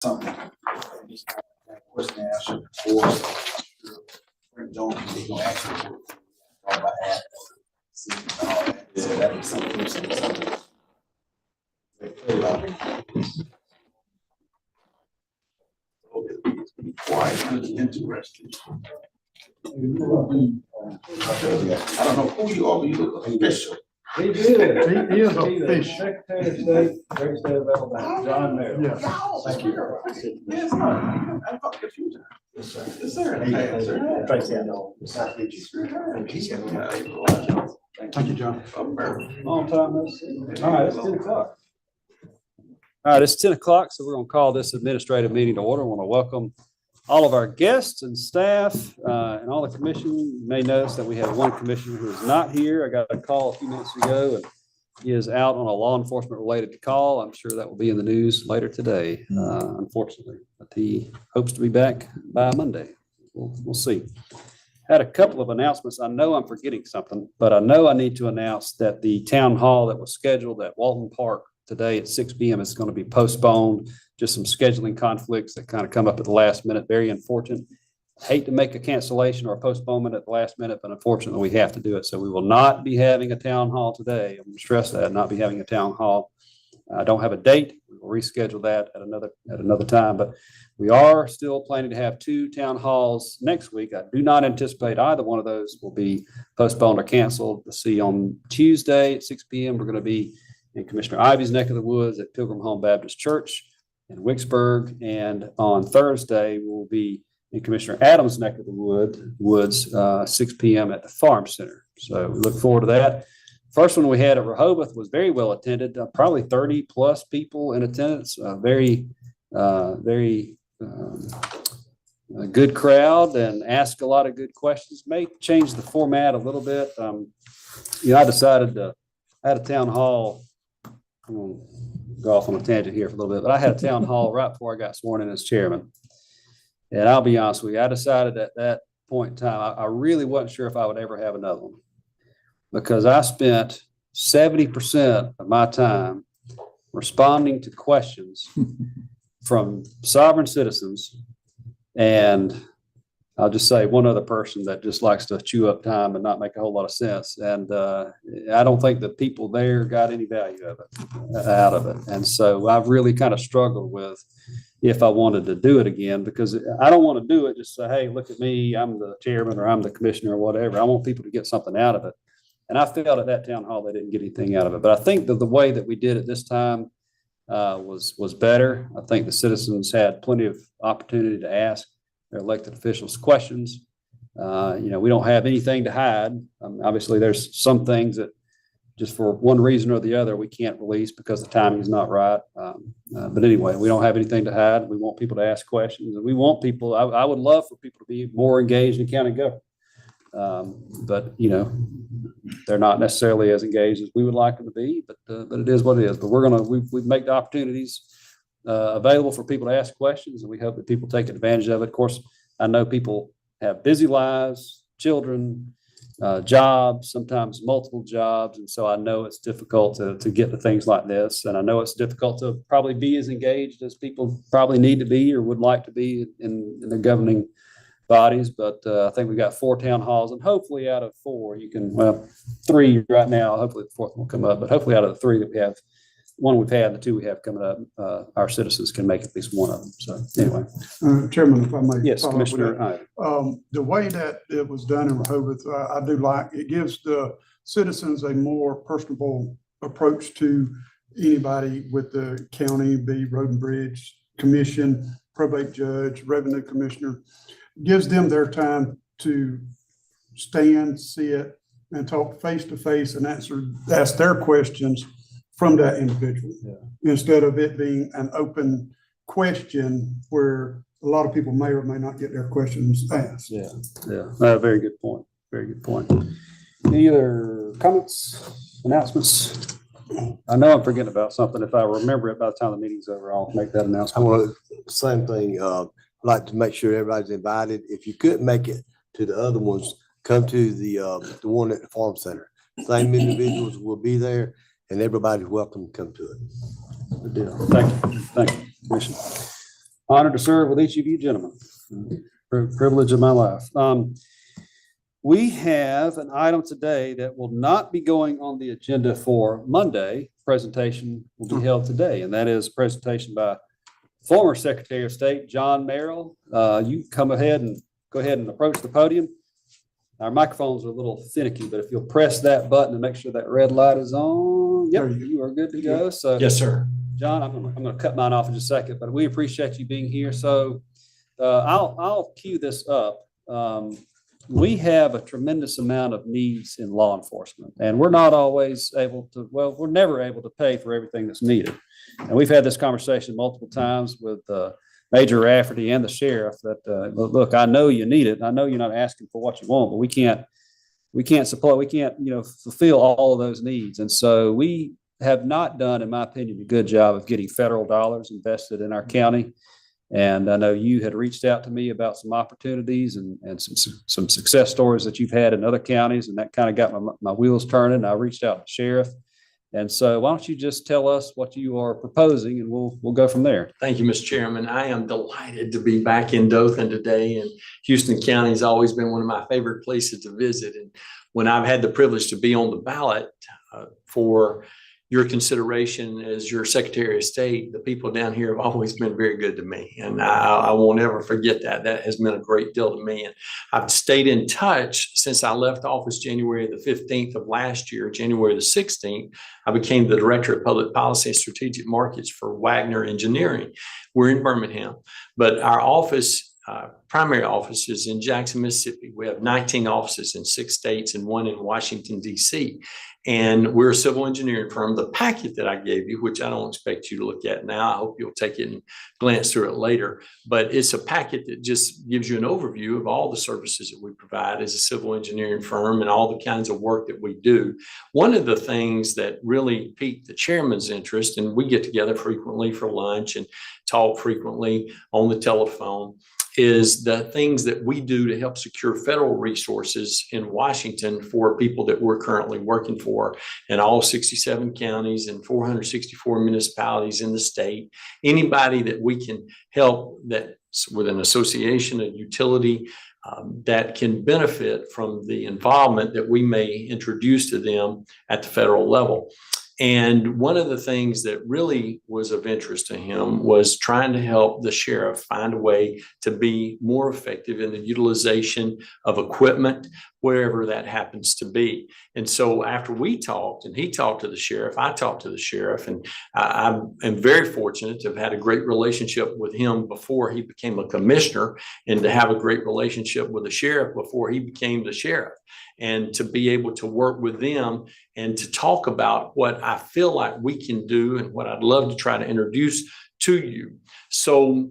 something. Question asked before. Frank Jones, they gonna actually all about that. See, all that. So that was something. Quite interesting. I don't know who you are, but you look official. He did. He is a He fish. Secretary of State, Great State of Alabama, John Merrill. Yes. Thank you. Yes, I've talked to a few times. Yes, sir. Yes, sir. Yes, sir. Thank you, John. Long time no see. All right, it's 10 o'clock. All right, it's 10 o'clock, so we're going to call this administrative meeting to order. I want to welcome all of our guests and staff and all the commission. You may notice that we have one commissioner who is not here. I got a call a few minutes ago, and he is out on a law enforcement related call. I'm sure that will be in the news later today, unfortunately, but he hopes to be back by Monday. We'll see. Had a couple of announcements. I know I'm forgetting something, but I know I need to announce that the town hall that was scheduled at Walton Park today at 6 p.m. is going to be postponed. Just some scheduling conflicts that kind of come up at the last minute. Very unfortunate. I hate to make a cancellation or a postponement at the last minute, but unfortunately we have to do it. So we will not be having a town hall today. I'm going to stress that, not be having a town hall. I don't have a date. We will reschedule that at another time, but we are still planning to have 2 town halls next week. I do not anticipate either one of those will be postponed or canceled. We'll see on Tuesday at 6 p.m. We're going to be in Commissioner Ivy's neck of the woods at Pilgrim Home Baptist Church in Wicksburg. And on Thursday, we'll be in Commissioner Adams' neck of the woods, 6 p.m. at the Farm Center. So we look forward to that. First one we had at Rehoboth was very well attended, probably 30 plus people in attendance, very good crowd, and asked a lot of good questions. May change the format a little bit. I decided I had a town hall. I'm going to go off on a tangent here for a little bit, but I had a town hall right before I got sworn in as chairman. And I'll be honest with you, I decided at that point in time, I really wasn't sure if I would ever have another one, because I spent 70% of my time responding to questions from sovereign citizens. And I'll just say one other person that just likes to chew up time and not make a whole lot of sense. And I don't think the people there got any value out of it. And so I've really kind of struggled with if I wanted to do it again, because I don't want to do it just say, hey, look at me, I'm the chairman or I'm the commissioner or whatever. I want people to get something out of it. And I felt at that town hall they didn't get anything out of it. But I think that the way that we did it this time was better. I think the citizens had plenty of opportunity to ask their elected officials questions. We don't have anything to hide. Obviously, there's some things that just for one reason or the other, we can't release because the timing is not right. But anyway, we don't have anything to hide. We want people to ask questions, and we want people, I would love for people to be more engaged in county government. But they're not necessarily as engaged as we would like them to be, but it is what it is. But we make the opportunities available for people to ask questions, and we hope that people take advantage of it. Of course, I know people have busy lives, children, jobs, sometimes multiple jobs. And so I know it's difficult to get to things like this. And I know it's difficult to probably be as engaged as people probably need to be or would like to be in the governing bodies. But I think we got 4 town halls, and hopefully out of 4, 3 right now, hopefully the 4th will come up, but hopefully out of the 3 that we have, one we've had, the 2 we have coming up, our citizens can make at least one of them. So anyway. Chairman, if I may. Yes, follow up with Commissioner. that. The way that it was done in Rehoboth, I do like, it gives the citizens a more personable approach to anybody with the county, be road and bridge commission, probate judge, revenue commissioner. Gives them their time to stand, sit, and talk face to face and ask their questions from that individual, instead of it being an open question where a lot of people may or may not get their questions asked. Yeah. Very good point. Very good point. Any other comments, announcements? I know I'm forgetting about something. If I remember it by the time the meeting's over, I'll make that I announcement. want to, same thing, I'd like to make sure everybody's invited. If you couldn't make it to the other ones, come to the one at the Farm Center. Same individuals will be there, and everybody's welcome to come to it. Good deal. Thank you, Commissioner. Honored to serve with each of you gentlemen. Privilege of my life. We have an item today that will not be going on the agenda for Monday. Presentation will be held today, and that is a presentation by former Secretary of State, John Merrill. You come ahead and go ahead and approach the podium. Our microphones are a little finicky, but if you'll press that button and make sure that red light is on, yep, you are good to go. So, Yes, sir. John, I'm going to cut mine off in just a second, but we appreciate you being here. So I'll cue this up. We have a tremendous amount of needs in law enforcement, and we're not always able to, well, we're never able to pay for everything that's needed. And we've had this conversation multiple times with Major Rafferty and the sheriff that, look, I know you need it. I know you're not asking for what you want, but we can't fulfill all of those needs. And so we have not done, in my opinion, a good job of getting federal dollars invested in our county. And I know you had reached out to me about some opportunities and some success stories that you've had in other counties, and that kind of got my wheels turning. I reached out to the sheriff. And so why don't you just tell us what you are proposing, and we'll go from there. Thank you, Mr. Chairman. I am delighted to be back in Dothan today, and Houston County has always been one of my favorite places to visit. And when I've had the privilege to be on the ballot for your consideration as your Secretary of State, the people down here have always been very good to me. And I won't ever forget that. That has meant a great deal to me. And I've stayed in touch since I left office January the 15th of last year. January the 16th, I became the Director of Public Policy and Strategic Markets for Wagner Engineering. We're in Birmingham, but our office, primary office is in Jackson, Mississippi. We have 19 offices in 6 states and 1 in Washington, D.C. And we're a civil engineering firm. The packet that I gave you, which I don't expect you to look at now, I hope you'll take it and glance through it later, but it's a packet that just gives you an overview of all the services that we provide as a civil engineering firm and all the kinds of work that we do. One of the things that really piqued the chairman's interest, and we get together frequently for lunch and talk frequently on the telephone, is the things that we do to help secure federal resources in Washington for people that we're currently working for in all 67 counties and 464 municipalities in the state. Anybody that we can help that's with an association, a utility, that can benefit from the involvement that we may introduce to them at the federal level. And one of the things that really was of interest to him was trying to help the sheriff find a way to be more effective in the utilization of equipment, wherever that happens to be. And so after we talked and he talked to the sheriff, I talked to the sheriff, and I am very fortunate to have had a great relationship with him before he became a commissioner, and to have a great relationship with the sheriff before he became the sheriff, and to be able to work with them and to talk about what I feel like we can do and what I'd love to try to introduce to you. So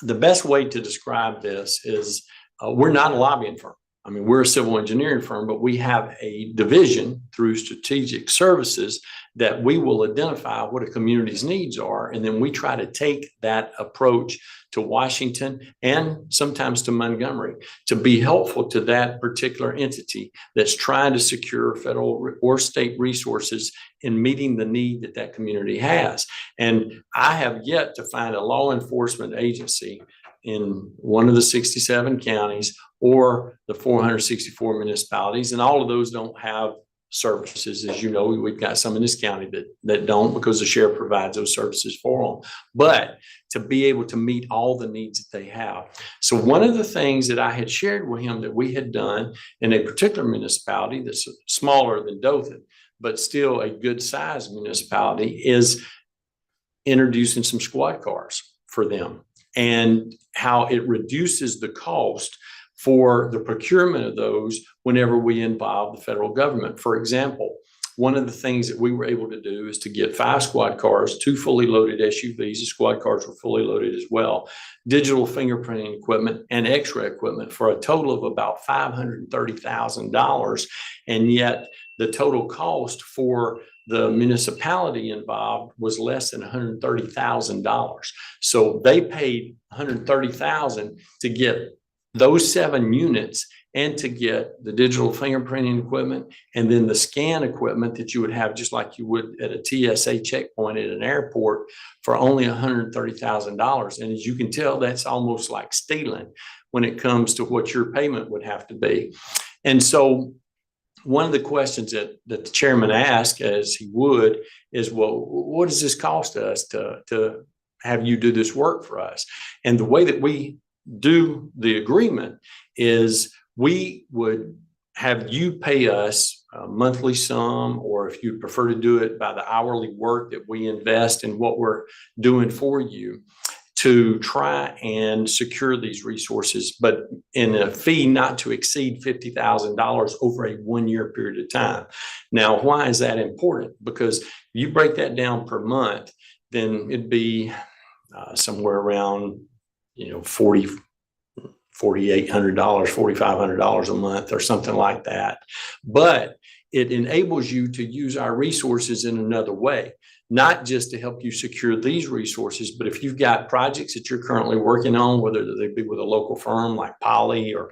the best way to describe this is we're not a lobbying firm. I mean, we're a civil engineering firm, but we have a division through strategic services that we will identify what a community's needs are. And then we try to take that approach to Washington and sometimes to Montgomery to be helpful to that particular entity that's trying to secure federal or state resources in meeting the need that that community has. And I have yet to find a law enforcement agency in one of the 67 counties or the 464 municipalities. And all of those don't have services. As you know, we've got some in this county that don't, because the sheriff provides those services for them. But to be able to meet all the needs that they have. So one of the things that I had shared with him that we had done in a particular municipality that's smaller than Dothan, but still a good sized municipality, is introducing some squad cars for them, and how it reduces the cost for the procurement of those whenever we involve the federal government. For example, one of the things that we were able to do is to get 5 squad cars, 2 fully loaded SUVs. The squad cars were fully loaded as well, digital fingerprinting equipment and x-ray equipment for a total of about $530,000. And yet the total cost for the municipality involved was less than $130,000. So they paid $130,000 to get those 7 units and to get the digital fingerprinting equipment and then the scan equipment that you would have just like you would at a TSA checkpoint at an airport for only $130,000. And as you can tell, that's almost like stealing when it comes to what your payment would have to be. And so one of the questions that the chairman asked, as he would, is, well, what does this cost us to have you do this work for us? And the way that we do the agreement is we would have you pay us a monthly sum, or if you prefer to do it by the hourly work that we invest in what we're doing for you, to try and secure these resources, but in a fee not to exceed $50,000 over a 1-year period of time. Now, why is that important? Because if you break that down per month, then it'd be somewhere around, $4,800, $4,500 a month or something like that. But it enables you to use our resources in another way, not just to help you secure these resources, but if you've got projects that you're currently working on, whether they be with a local firm like Poly or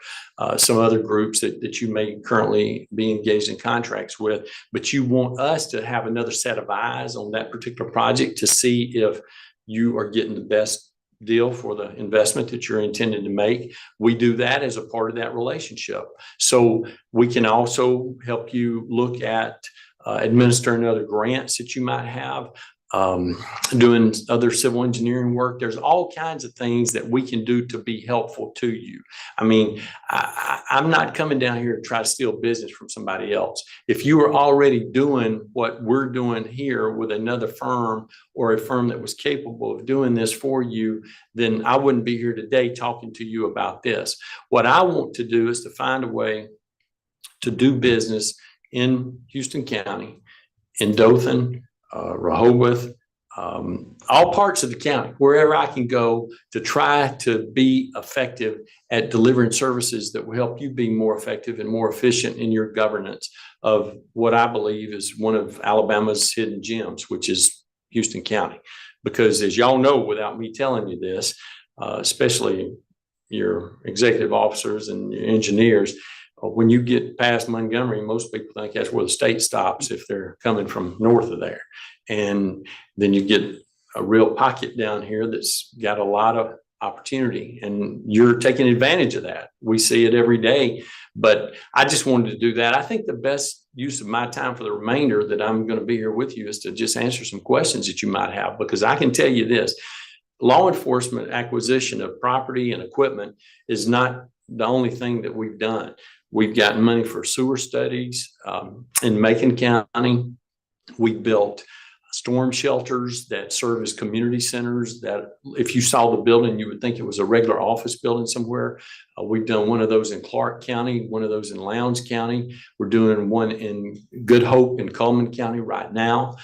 some other groups that you may currently be engaged in contracts with, but you want us to have another set of eyes on that particular project to see if you are getting the best deal for the investment that you're intending to make. We do that as a part of that relationship. So we can also help you look at administering other grants that you might have, doing other civil engineering work. There's all kinds of things that we can do to be helpful to you. I mean, I'm not coming down here to try to steal business from somebody else. If you are already doing what we're doing here with another firm or a firm that was capable of doing this for you, then I wouldn't be here today talking to you about this. What I want to do is to find a way to do business in Houston County, in Dothan, Rehoboth, all parts of the county, wherever I can go to try to be effective at delivering services that will help you be more effective and more efficient in your governance of what I believe is one of Alabama's hidden gems, which is Houston County. Because as y'all know, without me telling you this, especially your executive officers and your engineers, when you get past Montgomery, most people think that's where the state stops if they're coming from north of there. And then you get a real pocket down here that's got a lot of opportunity, and you're taking advantage of that. We see it every day, but I just wanted to do that. I think the best use of my time for the remainder that I'm going to be here with you is to just answer some questions that you might have, because I can tell you this: law enforcement acquisition of property and equipment is not the only thing that we've done. We've gotten money for sewer studies in Macon County. We built storm shelters that serve as community centers that if you saw the building, you would think it was a regular office building somewhere. We've done one of those in Clark County, one of those in Lowndes County. We're doing one in Good Hope in Cullman County right now.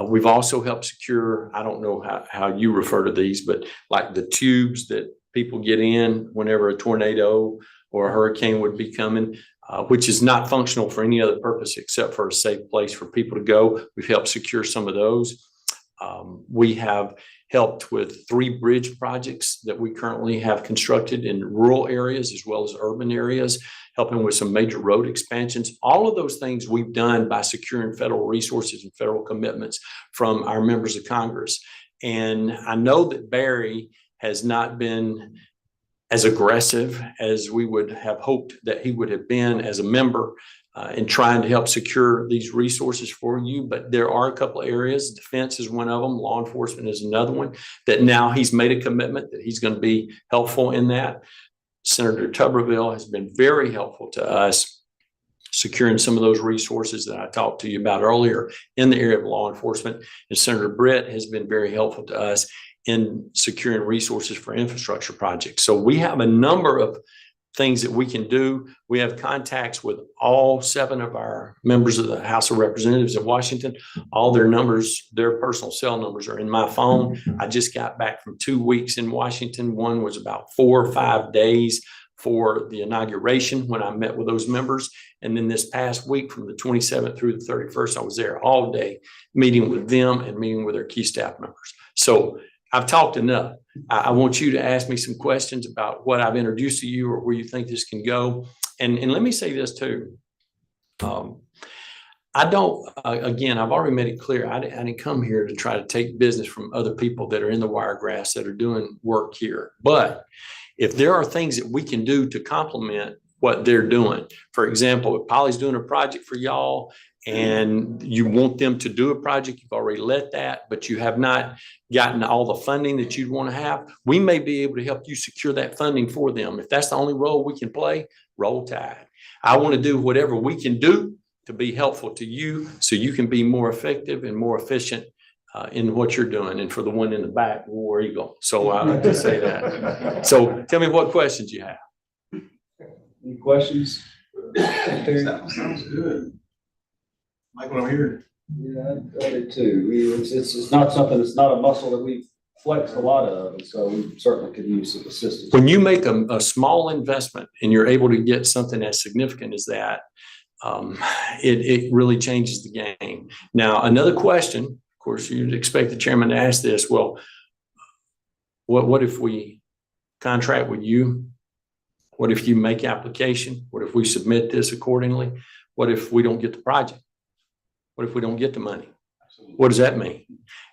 We've also helped secure, I don't know how you refer to these, but like the tubes that people get in whenever a tornado or a hurricane would be coming, which is not functional for any other purpose except for a safe place for people to go. We've helped secure some of those. We have helped with 3 bridge projects that we currently have constructed in rural areas as well as urban areas, helping with some major road expansions. All of those things we've done by securing federal resources and federal commitments from our members of Congress. And I know that Barry has not been as aggressive as we would have hoped that he would have been as a member in trying to help secure these resources for you. But there are a couple of areas. Defense is one of them. Law enforcement is another one that now he's made a commitment that he's going to be helpful in that. Senator Tuberville has been very helpful to us securing some of those resources that I talked to you about earlier in the area of law enforcement. And Senator Britt has been very helpful to us in securing resources for infrastructure projects. So we have a number of things that we can do. We have contacts with all 7 of our members of the House of Representatives in Washington. All their numbers, their personal cell numbers are in my phone. I just got back from 2 weeks in Washington. One was about 4 or 5 days for the inauguration when I met with those members. And then this past week from the 27th through the 31st, I was there all day meeting with them and meeting with their key staff members. So I've talked enough. I want you to ask me some questions about what I've introduced to you or where you think this can go. And let me say this too. I don't, again, I've already made it clear. I didn't come here to try to take business from other people that are in the Wiregrass that are doing work here. But if there are things that we can do to complement what they're doing, for example, if Polly's doing a project for y'all and you want them to do a project, you've already let that, but you have not gotten all the funding that you'd want to have, we may be able to help you secure that funding for them. If that's the only role we can play, roll tide. I want to do whatever we can do to be helpful to you so you can be more effective and more efficient in what you're doing. And for the one in the back, War Eagle. So I like to say that. So tell me what questions you have. Any questions? Sounds good. Like what I'm hearing. Yeah, I did too. It's not something, it's not a muscle that we flex a lot of, and so we certainly could use some assistance. When you make a small investment and you're able to get something as significant as that, it really changes the game. Now, another question, of course, you'd expect the chairman to ask this. Well, what if we contract with you? What if you make application? What if we submit this accordingly? What if we don't get the project? What if we don't get the money? What does that mean?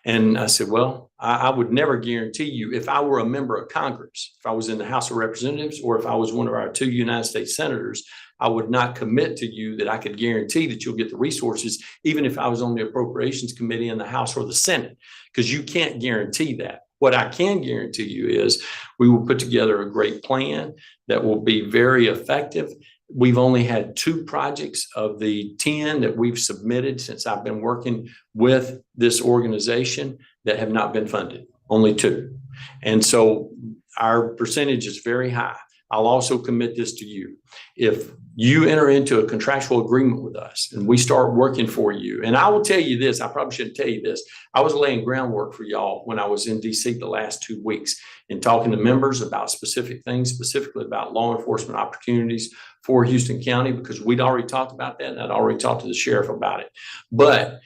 And I said, well, I would never guarantee you, if I were a member of Congress, if I was in the House of Representatives, or if I was one of our 2 United States senators, I would not commit to you that I could guarantee that you'll get the resources, even if I was on the Appropriations Committee in the House or the Senate, because you can't guarantee that. What I can guarantee you is we will put together a great plan that will be very effective. We've only had 2 projects of the 10 that we've submitted since I've been working with this organization that have not been funded, only 2. And so our percentage is very high. I'll also commit this to you. If you enter into a contractual agreement with us and we start working for you, and I will tell you this, I probably shouldn't tell you this. I was laying groundwork for y'all when I was in DC the last 2 weeks and talking to members about specific things, specifically about law enforcement opportunities for Houston County, because we'd already talked about that and I'd already talked to the sheriff about it. But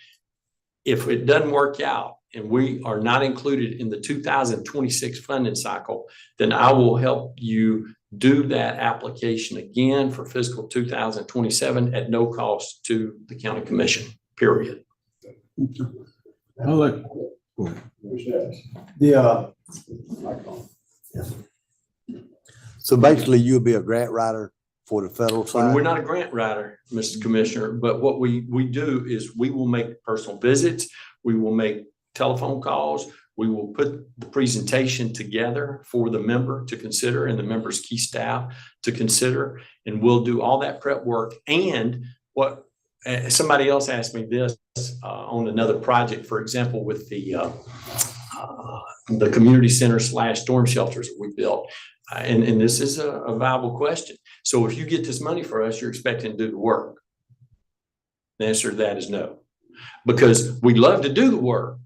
if it doesn't work out and we are not included in the 2026 funding cycle, then I will help you do that application again for fiscal 2027 at no cost to the county commission, period. I'll let- So basically you'll be a grant writer for the federal And side? we're not a grant writer, Mr. Commissioner, but what we do is we will make personal visits. We will make telephone calls. We will put the presentation together for the member to consider and the member's key staff to consider. And we'll do all that prep work. And what somebody else asked me this on another project, for example, with the community center / storm shelters that we built. And this is a viable question. So if you get this money for us, you're expecting to do the work. The answer to that is no, because we'd love to do the work.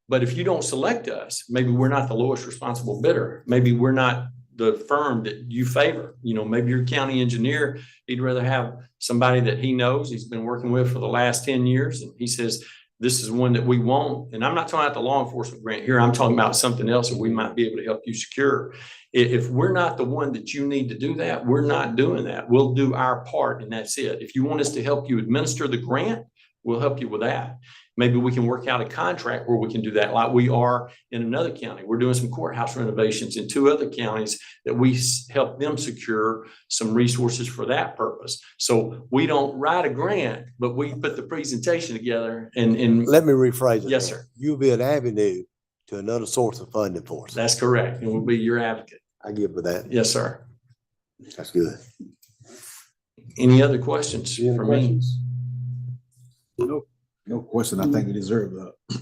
But if you don't select us, maybe we're not the lowest responsible bidder. Maybe we're not the firm that you favor. You know, maybe your county engineer, he'd rather have somebody that he knows he's been working with for the last 10 years. And he says, this is one that we want. And I'm not talking about the law enforcement grant here. I'm talking about something else that we might be able to help you secure. If we're not the one that you need to do that, we're not doing that. We'll do our part and that's it. If you want us to help you administer the grant, we'll help you with that. Maybe we can work out a contract where we can do that, like we are in another county. We're doing some courthouse renovations in 2 other counties that we help them secure some resources for that purpose. So we don't write a grant, but we put the presentation together and Let me rephrase it. Yes, sir. You'll be an avenue to another source of funding for us. that's correct. And we'll be your advocate. I get with that. Yes, sir. That's good. Any other questions for me? No question. I think we deserve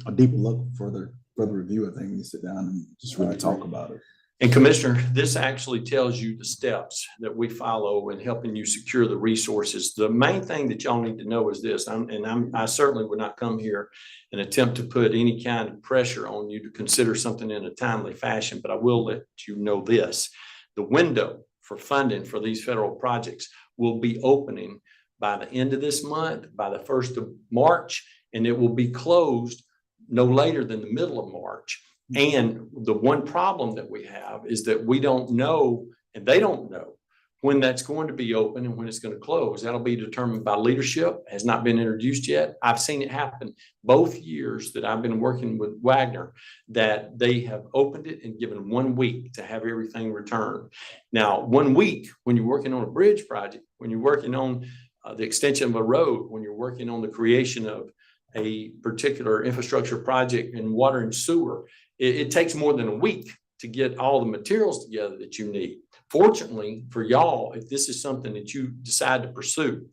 a deeper look, further review. I think we sit down and just really talk about it. And Commissioner, this actually tells you the steps that we follow in helping you secure the resources. The main thing that y'all need to know is this, I certainly would not come here and attempt to put any kind of pressure on you to consider something in a timely fashion, but I will let you know this. The window for funding for these federal projects will be opening by the end of this month, by the 1st of March, and it will be closed no later than the middle of March. And the one problem that we have is that we don't know, and they don't know, when that's going to be open and when it's going to close. That'll be determined by leadership, has not been introduced yet. I've seen it happen both years that I've been working with Wagner, that they have opened it and given 1 week to have everything returned. Now, 1 week, when you're working on a bridge project, when you're working on the extension of a road, when you're working on the creation of a particular infrastructure project in water and sewer, it takes more than a week to get all the materials together that you need. Fortunately for y'all, if this is something that you decide to pursue,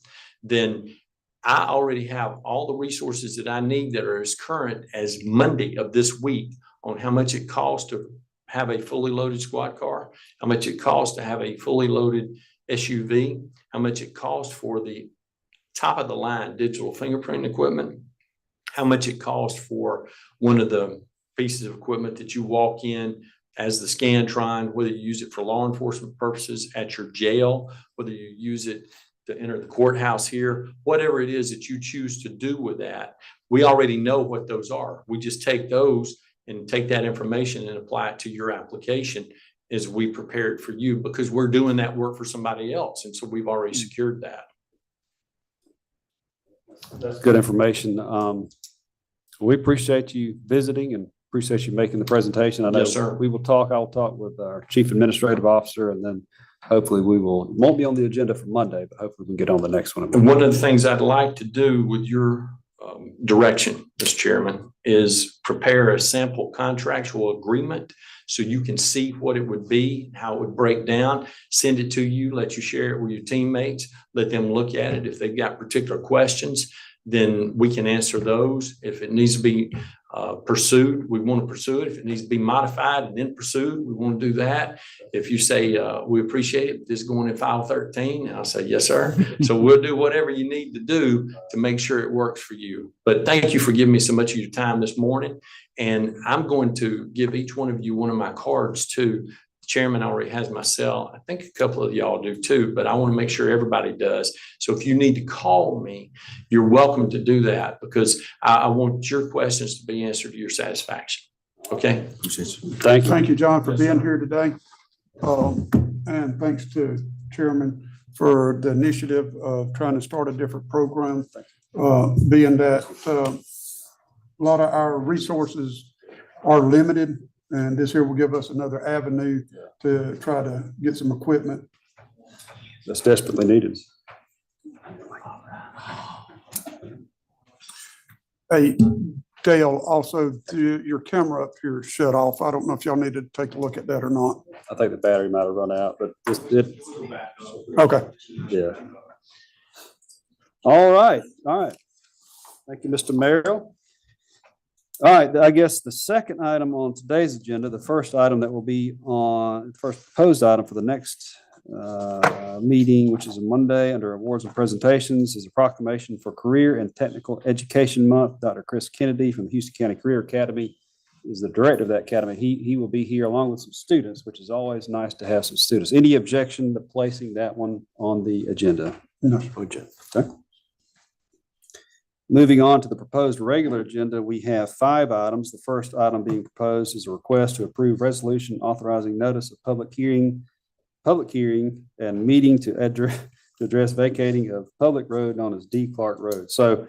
then I already have all the resources that I need that are as current as Monday of this week on how much it costs to have a fully loaded squad car, how much it costs to have a fully loaded SUV, how much it costs for the top of the line digital fingerprint equipment, how much it costs for one of the pieces of equipment that you walk in as the Scantron, whether you use it for law enforcement purposes at your jail, whether you use it to enter the courthouse here, whatever it is that you choose to do with that, we already know what those are. We just take those and take that information and apply it to your application as we prepare it for you, because we're doing that work for somebody else. And so we've already secured that. That's good information. We appreciate you visiting and appreciate you making the presentation. I know Yes, sir. we will talk. I'll talk with our chief administrative officer, and then hopefully won't be on the agenda for Monday, but hopefully we can get on the next one. And one of the things I'd like to do with your direction, Mr. Chairman, is prepare a sample contractual agreement so you can see what it would be, how it would break down, send it to you, let you share it with your teammates, let them look at it. If they've got particular questions, then we can answer those. If it needs to be pursued, we want to pursue it. If it needs to be modified and then pursued, we want to do that. If you say, we appreciate it, this is going in file 13, and I'll say, yes, sir. So we'll do whatever you need to do to make sure it works for you. But thank you for giving me so much of your time this morning. And I'm going to give each one of you one of my cards too. The chairman already has my cell. I think a couple of y'all do too, but I want to make sure everybody does. So if you need to call me, you're welcome to do that, because I want your questions to be answered to your satisfaction. Okay? Thank you. Thank you, John, for being here today. And thanks to Chairman for the initiative of trying to start a different program. Being that a lot of our resources are limited, and this here will give us another avenue to try to get some equipment. That's desperately needed. Hey, Dale, also your camera up here is shut off. I don't know if y'all need to take a look at that or not. I think the battery might have run out, but Okay. yeah. All right. Thank you, Mr. Merrill. All right, I guess the second item on today's agenda, the first item that will be on, first proposed item for the next meeting, which is a Monday under awards and presentations, is a proclamation for Career and Technical Education Month. Dr. Chris Kennedy from the Houston County Career Academy is the director of that academy. He will be here along with some students, which is always nice to have some students. Any objection to placing that one on the agenda? No. Okay. Moving on to the proposed regular agenda, we have 5 items. The first item being proposed is a request to approve resolution authorizing notice of public hearing and meeting to address vacating of public road known as D. Clark Road. So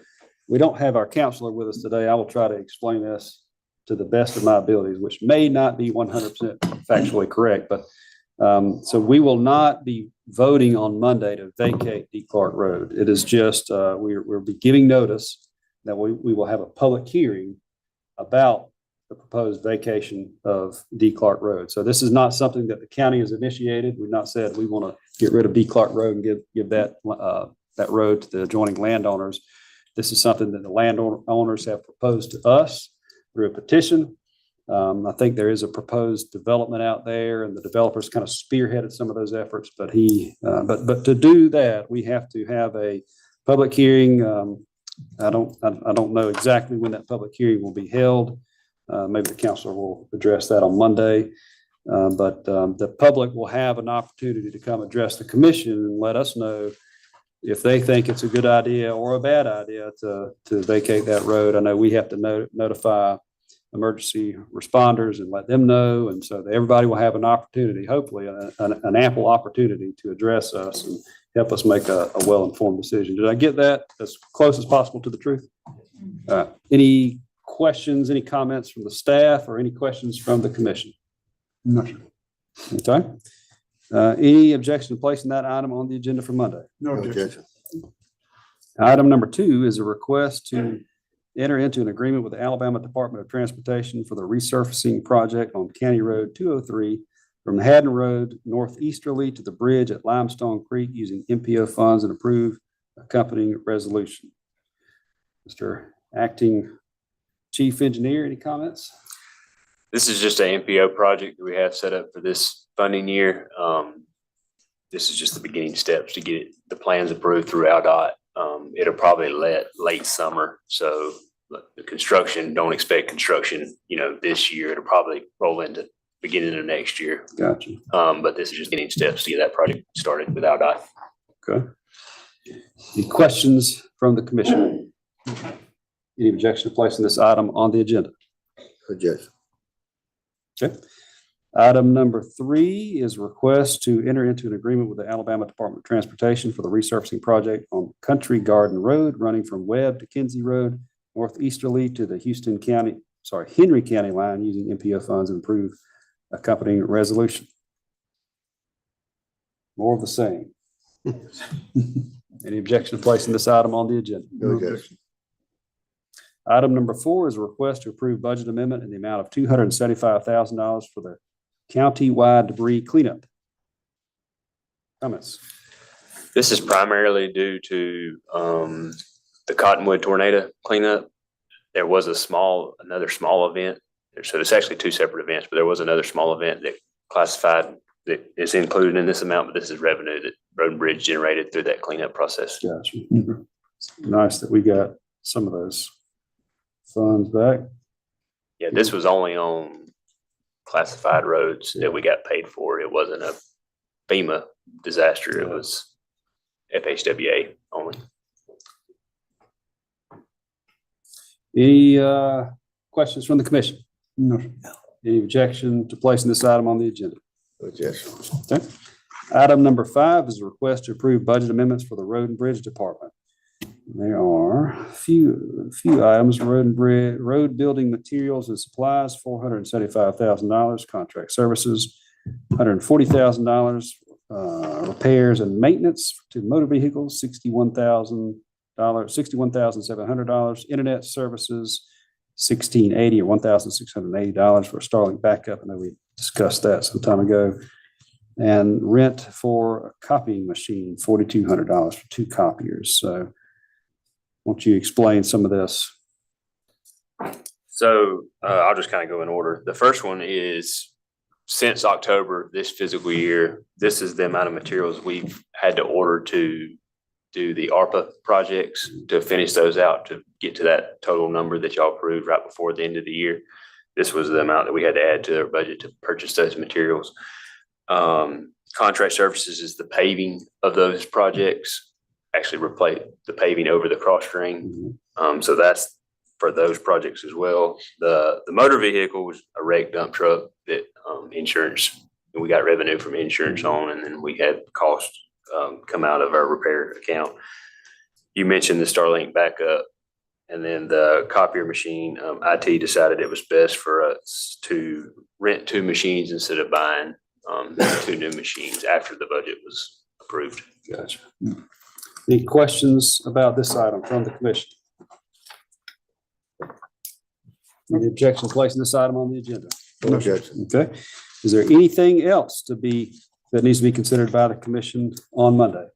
we don't have our counselor with us today. I will try to explain this to the best of my abilities, which may not be 100% factually correct, but so we will not be voting on Monday to vacate D. Clark Road. It is just, we'll be giving notice that we will have a public hearing about the proposed vacation of D. Clark Road. So this is not something that the county has initiated. We've not said we want to get rid of D. Clark Road and give that road to the adjoining landowners. This is something that the landowners have proposed to us through a petition. I think there is a proposed development out there, and the developers kind of spearheaded some of those efforts, but but to do that, we have to have a public hearing. I don't know exactly when that public hearing will be held. Maybe the counselor will address that on Monday. But the public will have an opportunity to come address the commission and let us know if they think it's a good idea or a bad idea to vacate that road. I know we have to notify emergency responders and let them know. And so that everybody will have an opportunity, hopefully an ample opportunity to address us and help us make a well-informed decision. Did I get that as close as possible to the truth? Any questions, any comments from the staff or any questions from the commission? No, sir. Okay. Any objection to placing that item on the agenda for Monday? No No objection. objection. Item number 2 is a request to enter into an agreement with the Alabama Department of Transportation for the resurfacing project on County Road 203 from the Haddon Road northeasterly to the bridge at Limestone Creek using MPO funds and approve accompanying resolution. Mr. Acting Chief Engineer, any comments? This is just an MPO project that we have set up for this funding year. This is just the beginning steps to get the plans approved through AlDOT. It'll probably late summer, so the construction, don't expect construction, this year. It'll probably roll into beginning of next year. Gotcha. But this is just beginning steps to get that project started with AlDOT. Okay. Any questions from the commission? Any objection to placing this item on the agenda? Objection. Okay. Item number 3 is a request to enter into an agreement with the Alabama Department of Transportation for the resurfacing project on Country Garden Road, running from Webb to Kinsey Road, northeasterly to the Henry County line using MPO funds and approve accompanying resolution. More of the same. Any objection to placing this item on the agenda? No objection. Item number 4 is a request to approve budget amendment in the amount of $275,000 for the county-wide debris cleanup. Comments? This is primarily due to the Cottonwood tornado cleanup. There was another small event. So it's actually 2 separate events, but there was another small event that classified that is included in this amount, but this is revenue that Road and Bridge generated through that cleanup process. Gotcha. Nice that we got some of those funds back. Yeah, this was only on classified roads that we got paid for. It wasn't a FEMA disaster. It was FHWA only. Any questions from the commission? No, sir. Any objection to placing this item on the agenda? No objection. Okay. Item number 5 is a request to approve budget amendments for the Road and Bridge Department. There are a few items: road building materials and supplies, $475,000; contract services, $140,000; repairs and maintenance to motor vehicles, $61,700; internet services, $1,680 or $1,680 for a Starlink backup. I know we discussed that some time ago. And rent for a copying machine, $4,200 for 2 copiers. So won't you explain some of this? So I'll just kind of go in order. The first one is since October this fiscal year, this is the amount of materials we've had to order to do the ARPA projects, to finish those out, to get to that total number that y'all approved right before the end of the year. This was the amount that we had to add to our budget to purchase those materials. Contract services is the paving of those projects, actually replace the paving over the cross string. So that's for those projects as well. The motor vehicle was a wrecked dump truck that insurance, we got revenue from insurance on, and then we had costs come out of our repair account. You mentioned the Starlink backup, and then the copier machine. IT decided it was best for us to rent 2 machines instead of buying 2 new machines after the budget was approved. Gotcha. Any questions about this item from the commission? Any objection to placing this item on the agenda? No objection. Okay. Is there anything else that needs to be considered by the commission on Monday?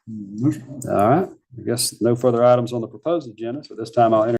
No, sir. All right. I guess no further items on the proposed agenda. So this time I'll